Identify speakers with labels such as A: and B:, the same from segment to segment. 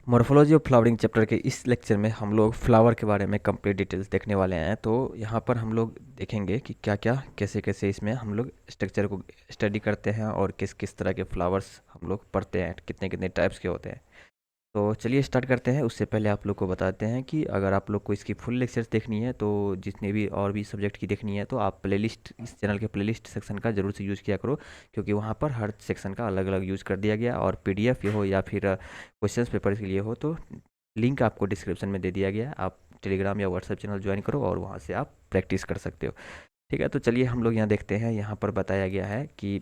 A: Morphology of flowering chapter के इस lecture में हम लोग फ्लावर के बारे में कंप्लीट डिटेल्स देखने वाले हैं। तो यहाँ पर हम लोग देखेंगे कि क्या क्या कैसे कैसे इसमें हम लोग स्ट्रक्चर को स्टडी करते हैं और किस किस तरह के फ्लावर्स हम लोग पढ़ते हैं, कितने कितने टाइप्स के होते हैं। तो चलिए स्टार्ट करते हैं। उससे पहले आप लोग को बताते हैं कि अगर आप लोग को इसकी फुल लेक्चर्स देखनी है, तो जितने भी और भी सब्जेक्ट की देखनी है, तो आप प्लेलिस्ट, इस चैनल के प्लेलिस्ट सेक्शन का ज़रूर से यूज़ किया करो, क्योंकि वहाँ पर हर सेक्शन का अलग अलग यूज़ कर दिया गया। और पीडीएफ ये हो या फिर क्वेश्चंस पेपर के लिए हो, तो लिंक आपको डिस्क्रिप्शन में दे दिया गया है। आप टेलीग्राम या व्हाट्सएप चैनल ज्वाइन करो और वहाँ से आप प्रैक्टिस कर सकते हो। ठीक है, तो चलिए हम लोग यहाँ देखते हैं। यहाँ पर बताया गया है कि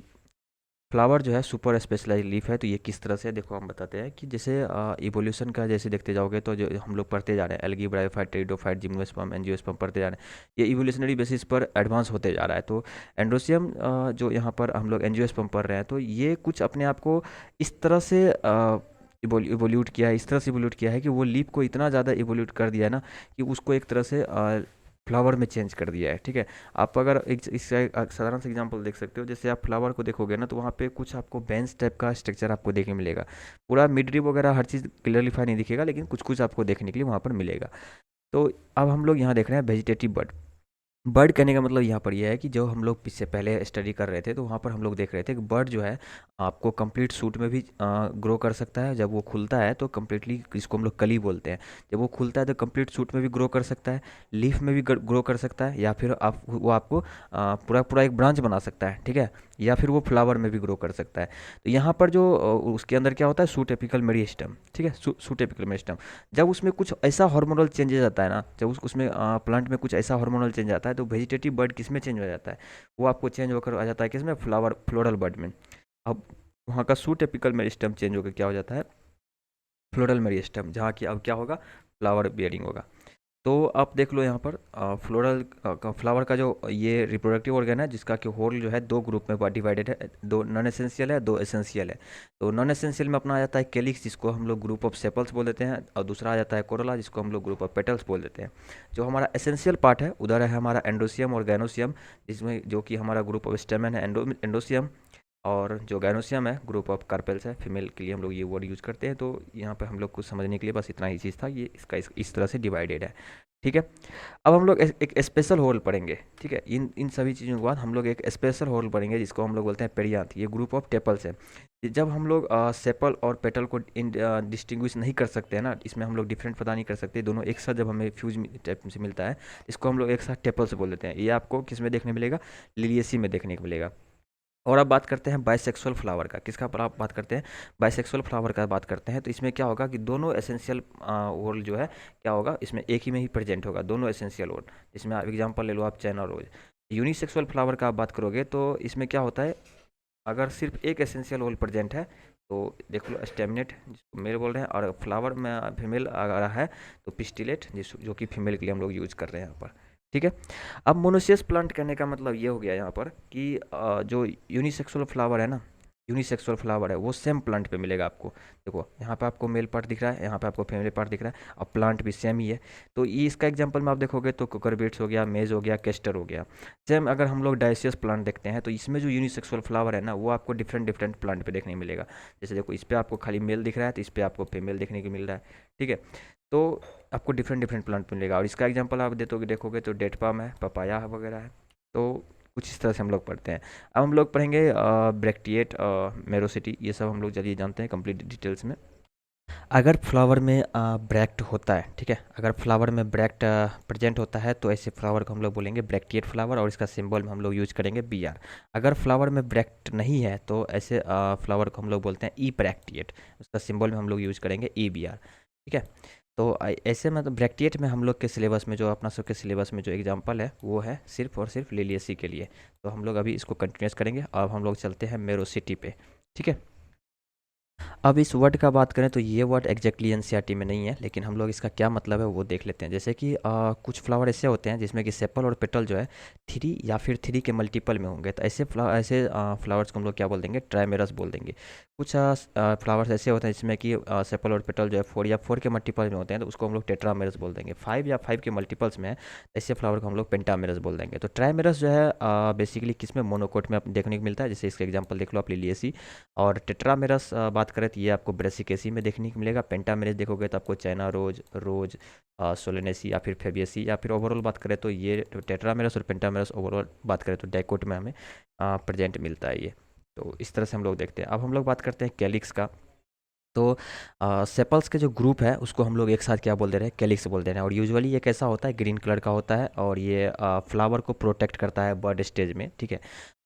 A: फ्लावर जो है सुपर स्पेशलाइज लीफ है। तो ये किस तरह से, देखो हम बताते हैं कि जैसे इवोल्यूशन का जैसे देखते जाओगे, तो जो हम लोग पढ़ते जा रहे हैं algae, bryophyte, pteridophyte, gymnosperm, angiosperm पढ़ते जा रहे हैं। ये इवोल्यूशनरी बेसिस पर एडवांस होते जा रहा है। तो एंड्रोसियम जो यहाँ पर हम लोग एंजियोस्पर्म पढ़ रहे हैं, तो ये कुछ अपने आप को इस तरह से इवोल्यूट किया है, इस तरह से इवोल्यूट किया है कि वो लीफ को इतना ज़्यादा इवोल्यूट कर दिया है ना, कि उसको एक तरह से फ्लावर में चेंज कर दिया है। ठीक है, आप अगर एक इसका एक साधारण सा एग्जांपल देख सकते हो। जैसे आप फ्लावर को देखोगे ना, तो वहाँ पे कुछ आपको बेंच टाइप का स्ट्रक्चर आपको देखने मिलेगा। पूरा मिड रिब वगैरह हर चीज़ क्लियरलीफाई नहीं दिखेगा, लेकिन कुछ कुछ आपको देखने के लिए वहाँ पर मिलेगा। तो अब हम लोग यहाँ देख रहे हैं वेजिटेटिव बड। बर्ड कहने का मतलब यहाँ पर यह है कि जो हम लोग इससे पहले स्टडी कर रहे थे, तो वहाँ पर हम लोग देख रहे थे कि बर्ड जो है आपको कंप्लीट सूट में भी ग्रो कर सकता है। जब वो खुलता है तो कम्प्लीटली, इसको हम लोग कली बोलते हैं, जब वो खुलता है तो कंप्लीट सूट में भी ग्रो कर सकता है, लीफ में भी ग्रो कर सकता है, या फिर आप वो आपको पूरा पूरा एक ब्रांच बना सकता है। ठीक है, या फिर वो फ्लावर में भी ग्रो कर सकता है। तो यहाँ पर जो उसके अंदर क्या होता है, सूट एपिकल मेरिस्टम। ठीक है, सूट एपिकल मेरिस्टम। जब उसमें कुछ ऐसा हार्मोनल चेंजेस आता है ना, जब उसमें प्लांट में कुछ ऐसा हार्मोनल चेंज आता है, तो वेजिटेटिव बर्ड किस में चेंज हो जाता है, वो आपको चेंज होकर आ जाता है किसमें, फ्लावर फ्लोरल बर्ड में। अब वहाँ का सूट एपिकल मेरिस्टम चेंज होकर क्या हो जाता है, फ्लोरल मेरिस्टम, जहाँ की अब क्या होगा, फ्लावर बियरिंग होगा। तो आप देख लो यहाँ पर फ्लोरल फ्लावर का जो ये रिप्रोडक्टिव ऑर्गन है, जिसका कि होल जो है दो ग्रुप में डिवाइडेड है, दो नॉन एसेंशियल है, दो एसेंशियल है। तो नॉन एसेंशियल में अपना आ जाता है कैलिक्स, जिसको हम लोग ग्रुप ऑफ सेपल्स बोल देते हैं, और दूसरा आ जाता है कोरोला, जिसको हम लोग ग्रुप ऑफ पेटल्स बोल देते हैं। जो हमारा एसेंशियल पार्ट है, उधर है हमारा एंडोसियम और गैनोसियम, जिसमें जो कि हमारा ग्रुप ऑफ स्टेमन है एंडोसियम। और जो गैनोसियम है ग्रुप ऑफ कार्पेल्स है, फीमेल के लिए हम लोग ये वर्ड यूज़ करते हैं। तो यहाँ पे हम लोग कुछ समझने के लिए बस इतना ही चीज़ था, ये इसका इस तरह से डिवाइडेड है। ठीक है, अब हम लोग एक स्पेशल होल पढ़ेंगे। ठीक है, इन इन सभी चीज़ों के बाद हम लोग एक स्पेशल होल पढ़ेंगे, जिसको हम लोग बोलते हैं पेरियांथ। ये ग्रुप ऑफ टेपल्स है। जब हम लोग सेपल और पेटल को डिस्टिंग्विश नहीं कर सकते हैं ना, इसमें हम लोग डिफरेंट पता नहीं कर सकते, दोनों एक साथ जब हमें फ्यूज टाइप से मिलता है, इसको हम लोग एक साथ टेपल्स बोल देते हैं। ये आपको किस में देखने मिलेगा, लिलियसी में देखने को मिलेगा। और अब बात करते हैं बाइसेक्सुअल फ्लावर का। किसका पर आप बात करते हैं, बाइसेक्सुअल फ्लावर का बात करते हैं। तो इसमें क्या होगा कि दोनों एसेंशियल ओल जो है क्या होगा, इसमें एक ही में ही प्रेजेंट होगा, दोनों एसेंशियल ओल। इसमें आप एग्जांपल ले लो, आप चाइना रोज। यूनिसेक्सुअल फ्लावर का आप बात करोगे, तो इसमें क्या होता है, अगर सिर्फ एक एसेंशियल ओल प्रेजेंट है, तो देख लो स्टेमिनेट, जिसको मेल बोल रहे हैं, और फ्लावर में फीमेल अगर है तो पिस्टिलेट, जो कि फीमेल के लिए हम लोग यूज कर रहे हैं यहाँ पर। ठीक है, अब मोनोसियस प्लांट कहने का मतलब ये हो गया यहाँ पर कि जो यूनिसेक्सुअल फ्लावर है ना, यूनिसेक्सुअल फ्लावर है, वो सेम प्लांट पे मिलेगा आपको। देखो यहाँ पे आपको मेल पार्ट दिख रहा है, यहाँ पे आपको फीमेल पार्ट दिख रहा है, और प्लांट भी सेम ही है। तो ये इसका एग्जांपल में आप देखोगे तो कुकरबिट्स हो गया, मेज हो गया, केस्टर हो गया। सेम अगर हम लोग डायसियस प्लांट देखते हैं, तो इसमें जो यूनिसेक्सुअल फ्लावर है ना, वो आपको डिफरेंट डिफरेंट प्लांट पे देखने को मिलेगा। जैसे देखो, इस पर आपको खाली मेल दिख रहा है, तो इस पर आपको फीमेल देखने को मिल रहा है। ठीक है, तो आपको डिफरेंट डिफरेंट प्लांट मिलेगा। और इसका एग्जांपल आप देखोगे तो डेट पाम है, पपाया वगैरह है। तो कुछ इस तरह से हम लोग पढ़ते हैं। अब हम लोग पढ़ेंगे ब्रैक्टिएट, मेरोसिटी, ये सब हम लोग चलिए जानते हैं कंप्लीट डिटेल्स में। अगर फ्लावर में ब्रैक्ट होता है, ठीक है, अगर फ्लावर में ब्रैक्ट प्रेजेंट होता है, तो ऐसे फ्लावर को हम लोग बोलेंगे ब्रैक्टिएट फ्लावर, और इसका सिंबल में हम लोग यूज करेंगे BR। अगर फ्लावर में ब्रैक्ट नहीं है, तो ऐसे फ्लावर को हम लोग बोलते हैं ई ब्रैक्टिएट, उसका सिंबल में हम लोग यूज करेंगे EBR। ठीक है, तो ऐसे मतलब ब्रैक्टिएट में हम लोग के सिलेबस में, जो अपना सबके सिलेबस में जो एग्जाम्पल है, वो है सिर्फ और सिर्फ लिलियसी के लिए। तो हम लोग अभी इसको कंटिन्यूस करेंगे। अब हम लोग चलते हैं मेरोसिटी पे। ठीक है, अब इस वर्ड का बात करें, तो ये वर्ड एग्जैक्टली एनसीईआरटी में नहीं है, लेकिन हम लोग इसका क्या मतलब है वो देख लेते हैं। जैसे कि कुछ फ्लावर ऐसे होते हैं जिसमें कि सेपल और पेटल जो है 3 या फिर 3 के मल्टीपल में होंगे, तो ऐसे फ्लावर्स को हम लोग क्या बोल देंगे, ट्राइमेरस बोल देंगे। कुछ फ्लावर्स ऐसे होते हैं जिसमें कि सेपल और पेटल जो है 4 या 4 के मल्टीपल में होते हैं, तो उसको हम लोग टेट्रामेरस बोल देंगे। 5 या 5 के मल्टीपल्स में है, ऐसे फ्लावर को हम लोग पेंटामेरस बोल देंगे। तो ट्राइमेरस जो है बेसिकली किस में, मोनोकोट में आप देखने को मिलता है, जैसे इसका एग्जांपल देख लो आप लिलियसी। और टेट्रामेरस बात करें तो ये आपको ब्रेसिकेसी में देखने को मिलेगा। पेंटामेरस देखोगे तो आपको चाइना रोज, रोज, सोलेनेसी या फिर फेबियसी, या फिर ओवरऑल बात करें तो ये टेट्रामेरस और पेंटामेरस ओवरऑल बात करें तो डाइकोट में हमें प्रेजेंट मिलता है ये। तो इस तरह से हम लोग देखते हैं। अब हम लोग बात करते हैं कैलिक्स का। तो सेपल्स के जो ग्रुप है उसको हम लोग एक साथ क्या बोल दे रहे हैं, कैलिक्स बोल दे रहे हैं। और यूजुअली ये कैसा होता है, ग्रीन कलर का होता है, और ये फ्लावर को प्रोटेक्ट करता है बर्ड स्टेज में, ठीक है।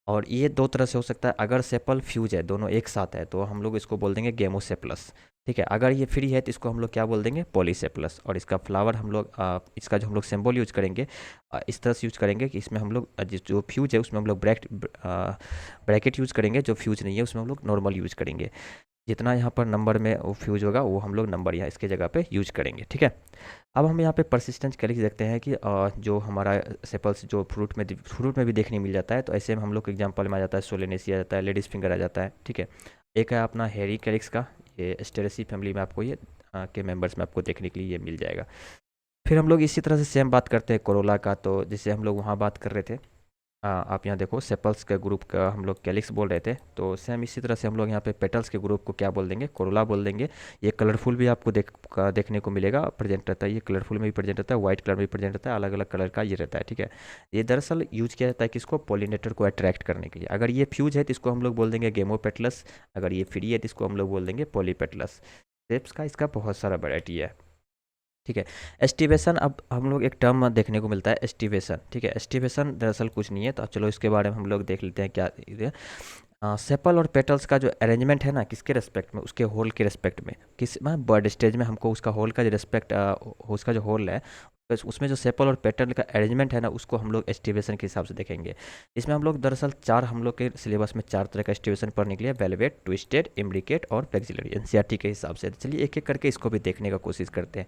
A: और ये दो तरह से हो सकता है, अगर सेपल फ्यूज है, दोनों एक साथ है, तो हम लोग इसको बोल देंगे गेमोसेपलस, ठीक है। अगर ये फ्री है तो इसको हम लोग क्या बोल देंगे, पॉलीसेपलस। और इसका फ्लावर हम लोग इसका जो हम लोग सिंबल यूज करेंगे इस तरह से यूज करेंगे कि इसमें हम लोग जो फ्यूज है उसमें हम लोग ब्रैकेट यूज करेंगे, जो फ्यूज नहीं है उसमें हम लोग नॉर्मल यूज करेंगे। जितना यहाँ पर नंबर में वो फ्यूज होगा वो हम लोग नंबर यहाँ इसके जगह पे यूज करेंगे, ठीक है। अब हम यहाँ पे परसिस्टेंट कैलिक्स देखते हैं कि जो हमारा सेपल्स जो फ्रूट में भी देखने मिल जाता है, तो ऐसे में हम लोग एग्जांपल में आ जाता है सोलेनेसी आ जाता है, लेडीज फिंगर आ जाता है, ठीक है। एक है अपना हेरी कैलिक्स का, ये एस्टेरेसी फैमिली में आपको ये के मेंबर्स में आपको देखने के लिए ये मिल जाएगा। फिर हम लोग इसी तरह से सेम बात करते हैं कोरोला का। तो जैसे हम लोग वहाँ बात कर रहे थे, आप यहाँ देखो सेपल्स के ग्रुप का हम लोग कैलिक्स बोल रहे थे, तो सेम इसी तरह से हम लोग यहाँ पे पेटल्स के ग्रुप को क्या बोल देंगे, कोरोला बोल देंगे। ये कलरफुल भी आपको देखने को मिलेगा, प्रेजेंट रहता है, ये कलरफुल में भी प्रेजेंट रहता है, व्हाइट कलर में भी प्रेजेंट रहता है, अलग अलग कलर का ये रहता है, ठीक है। ये दरअसल यूज किया जाता है किसको, पॉलिनेटर को अट्रैक्ट करने के लिए। अगर ये फ्यूज है तो इसको हम लोग बोल देंगे गेमोपेटलस, अगर ये फ्री है तो इसको हम लोग बोल देंगे पॉलीपेटलस। शेप्स का इसका बहुत सारा वैरायटी है, ठीक है। एस्टिवेशन, अब हम लोग एक टर्म देखने को मिलता है एस्टिवेशन, ठीक है। एस्टिवेशन दरअसल कुछ नहीं है, तो चलो इसके बारे में हम लोग देख लेते हैं क्या ये। सेपल और पेटल्स का जो अरेंजमेंट है ना, किसके रेस्पेक्ट में, उसके होल के रेस्पेक्ट में, किस में बर्ड स्टेज में हमको उसका होल का जो रेस्पेक्ट, उसका जो होल है उसमें जो सेपल और पेटल का अरेंजमेंट है ना, उसको हम लोग एस्टिवेशन के हिसाब से देखेंगे। इसमें हम लोग दरअसल चार, हम लोग के सिलेबस में चार तरह का एस्टिवेशन पढ़ने के लिए, वेलवेट, ट्विस्टेड, इम्ब्रिकेट और फ्लेक्सिलरी, एनसीईआरटी के हिसाब से। चलिए एक एक करके इसको भी देखने का कोशिश करते हैं।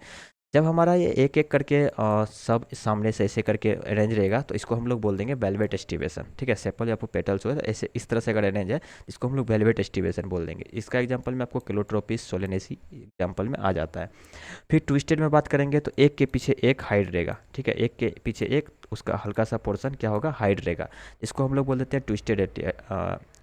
A: जब हमारा ये एक एक करके सब सामने से ऐसे करके अरेंज रहेगा तो इसको हम लोग बोल देंगे वेलवेट एस्टिवेशन, ठीक है। सेपल या आपको पेटल्स हो तो ऐसे इस तरह से अगर अरेंज है इसको हम लोग वेलवेट एस्टिवेशन बोल देंगे। इसका एग्जांपल में आपको क्लोट्रोपिस सोलेनेसी एग्जांपल में आ जाता है। फिर ट्विस्टेड में बात करेंगे तो एक के पीछे एक हाइड रहेगा, ठीक है, एक के पीछे एक उसका हल्का सा पोर्शन क्या होगा, हाइड रहेगा। इसको हम लोग बोल देते हैं ट्विस्टेड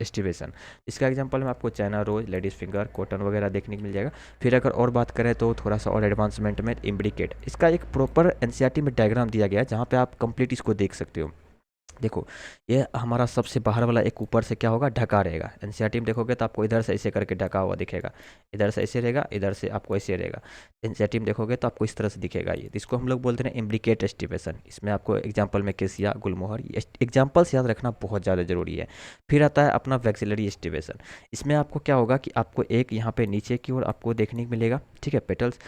A: एस्टिवेशन। इसका एग्जांपल में आपको China rose, ladies finger, cotton वगैरह देखने को मिल जाएगा। फिर अगर और बात करें तो थोड़ा सा और एडवांसमेंट में इम्ब्रिकेट, इसका एक प्रॉपर एनसीईआरटी में डायग्राम दिया गया है जहाँ पे आप कंप्लीट इसको देख सकते हो। देखो ये हमारा सबसे बाहर वाला एक ऊपर से क्या होगा, ढका रहेगा। एनसीईआरटी में देखोगे तो आपको इधर से ऐसे करके ढका हुआ दिखेगा, इधर से ऐसे रहेगा, इधर से आपको ऐसे रहेगा। एनसीईआरटी में देखोगे तो आपको इस तरह से दिखेगा ये, तो इसको हम लोग बोलते हैं इम्ब्रिकेट एस्टिवेशन। इसमें आपको एग्जाम्पल में केसिया, गुलमोहर, एग्जाम्पल्स याद रखना बहुत ज़्यादा जरूरी है। फिर आता है अपना वैक्सिलरी एस्टिवेशन। इसमें आपको क्या होगा कि आपको एक यहाँ पे नीचे की ओर आपको देखने को मिलेगा, ठीक है, पेटल्स।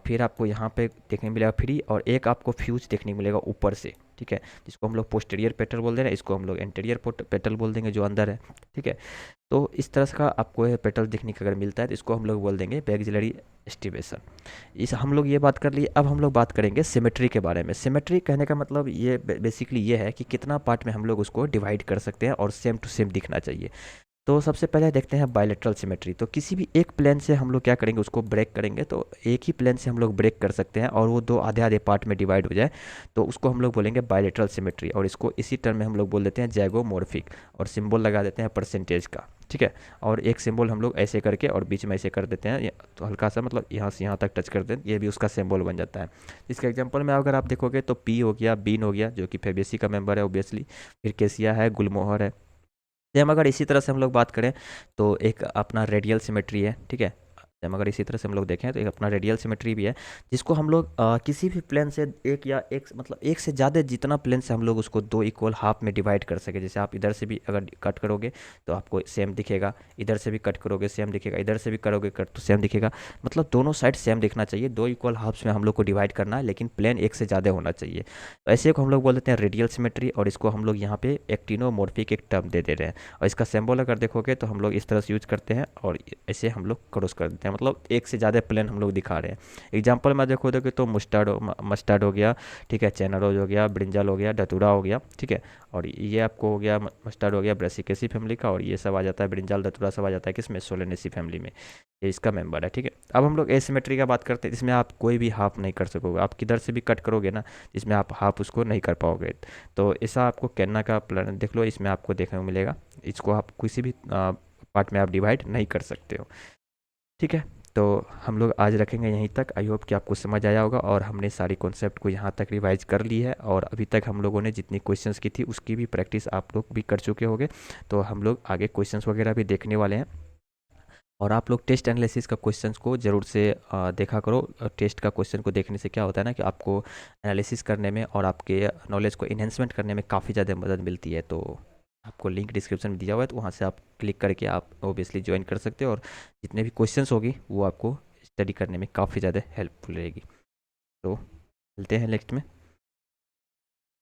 A: फिर आपको यहाँ पे देखने को मिलेगा फ्री, और एक आपको फ्यूज देखने को मिलेगा ऊपर से, ठीक है, जिसको हम लोग पोस्टीरियर पेटल बोल दे रहे हैं, इसको हम लोग एंटीरियर पेटल बोल देंगे जो अंदर है, ठीक है। तो इस तरह का आपको ये पेटल देखने का अगर मिलता है तो इसको हम लोग बोल देंगे बैक्सिलरी एस्टिवेशन। इस हम लोग ये बात कर लिए। अब हम लोग बात करेंगे सिमेट्री के बारे में। सिमेट्री कहने का मतलब ये बेसिकली ये है कि कितना पार्ट में हम लोग उसको डिवाइड कर सकते हैं और सेम टू सेम दिखना चाहिए। तो सबसे पहले देखते हैं बायलेटरल सिमेट्री। तो किसी भी एक प्लेन से हम लोग क्या करेंगे, उसको ब्रेक करेंगे, तो एक ही प्लेन से हम लोग ब्रेक कर सकते हैं और वो दो आधे आधे पार्ट में डिवाइड हो जाए, तो उसको हम लोग बोलेंगे बायलेटरल सिमेट्री। और इसको इसी टर्म में हम लोग बोल देते हैं जैगोमॉर्फिक, और सिंबल लगा देते हैं परसेंटेज का, ठीक है। और एक सिंबल हम लोग ऐसे करके और बीच में ऐसे कर देते हैं, तो हल्का सा मतलब यहाँ से यहाँ तक टच कर दें, ये भी उसका सिंबल बन जाता है। इसका एग्जांपल में अगर आप देखोगे तो पी हो गया, बीन हो गया जो कि फेबेसी का मेंबर है ऑब्वियसली, फिर केसिया है, गुलमोहर है। सेम अगर इसी तरह से हम लोग बात करें तो एक अपना रेडियल सिमेट्री है, ठीक है। सेम अगर इसी तरह से हम लोग देखें तो एक अपना रेडियल सिमेट्री भी है, जिसको हम लोग किसी भी प्लेन से एक या एक मतलब एक से ज़्यादा जितना प्लेन से हम लोग उसको दो इक्वल हाफ में डिवाइड कर सके। जैसे आप इधर से भी अगर कट करोगे तो आपको सेम दिखेगा, इधर से भी कट करोगे सेम दिखेगा, इधर से भी करोगे कट तो सेम दिखेगा। मतलब दोनों साइड सेम दिखना चाहिए, दो इक्वल हाफ्स में हम लोग को डिवाइड करना है, लेकिन प्लेन एक से ज़्यादा होना चाहिए। तो ऐसे को हम लोग बोल देते हैं रेडियल सिमेट्री, और इसको हम लोग यहाँ पे एक्टिनोमॉर्फिक एक टर्म दे रहे हैं। और इसका सिंबल अगर देखोगे तो हम लोग इस तरह से यूज करते हैं और ऐसे हम लोग क्रॉस कर देते हैं, मतलब एक से ज़्यादा प्लेन हम लोग दिखा रहे हैं। एग्जाम्पल में देखो तो मस्टर्ड हो गया, ठीक है, चना रोज हो गया, ब्रिंजल हो गया, धतूरा हो गया, ठीक है, और ये आपको हो गया मस्टर्ड हो गया ब्रासिकेसी फैमिली का, और ये सब आ जाता है ब्रिंजल धतूरा सब आ जाता है किसमें, सोलेनेसी फैमिली में, ये इसका मेंबर है, ठीक है। अब हम लोग एसिमेट्री का बात करते हैं, इसमें आप कोई भी हाफ नहीं कर सकोगे, आप किधर से भी कट करोगे ना, इसमें आप हाफ उसको नहीं कर पाओगे। तो ऐसा आपको कैनना का प्लान देख लो, इसमें आपको देखने को मिलेगा, इसको आप किसी भी पार्ट में आप डिवाइड नहीं कर सकते हो, ठीक है। तो हम लोग आज रखेंगे यहीं तक। आई होप कि आपको समझ आया होगा, और हमने सारी कॉन्सेप्ट को यहाँ तक रिवाइज कर ली है, और अभी तक हम लोगों ने जितनी क्वेश्चंस की थी उसकी भी प्रैक्टिस आप लोग भी कर चुके होंगे। तो हम लोग आगे क्वेश्चंस वगैरह भी देखने वाले हैं, और आप लोग टेस्ट एनालिसिस का क्वेश्चंस को ज़रूर से देखा करो। टेस्ट का क्वेश्चन को देखने से क्या होता है ना कि आपको एनालिसिस करने में और आपके नॉलेज को इन्हेंसमेंट करने में काफ़ी ज़्यादा मदद मिलती है। तो आपको लिंक डिस्क्रिप्शन में दिया हुआ है, तो वहाँ से आप क्लिक करके आप ओबियसली ज्वाइन कर सकते हो, और जितने भी क्वेश्चंस होगी वो आपको स्टडी करने में काफ़ी ज़्यादा हेल्पफुल रहेगी। तो मिलते हैं नेक्स्ट में।